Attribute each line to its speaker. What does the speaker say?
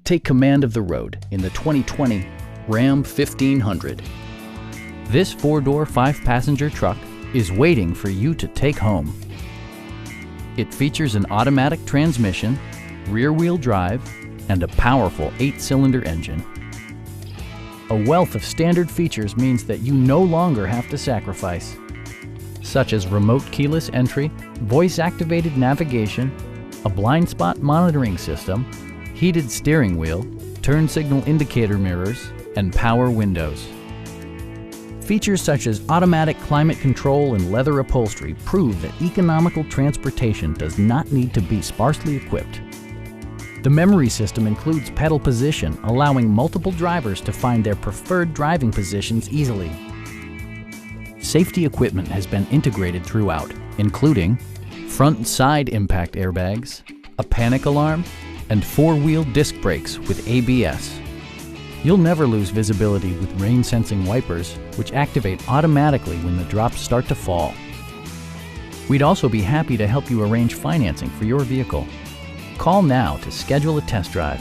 Speaker 1: Take command of the road in the 2020 Ram 1500. This four-door, five-passenger truck is waiting for you to take home. It features an automatic transmission, rear-wheel drive, and a powerful 8-cylinder engine. A wealth of standard features means that you no longer have to sacrifice, such as remote keyless entry, voice-activated navigation, a blind spot monitoring system, heated steering wheel, turn signal indicator mirrors, and power windows. Features such as automatic climate control and leather upholstery prove that economical transportation does not need to be sparsely equipped. The memory system includes pedal position, allowing multiple drivers to find their preferred driving positions easily. Safety equipment has been integrated throughout, including front and side impact airbags, a panic alarm, and four-wheel disc brakes with ABS. You'll never lose visibility with rain-sensing wipers, which activate automatically when the drops start to fall. We'd also be happy to help you arrange financing for your vehicle. Call now to schedule a test drive.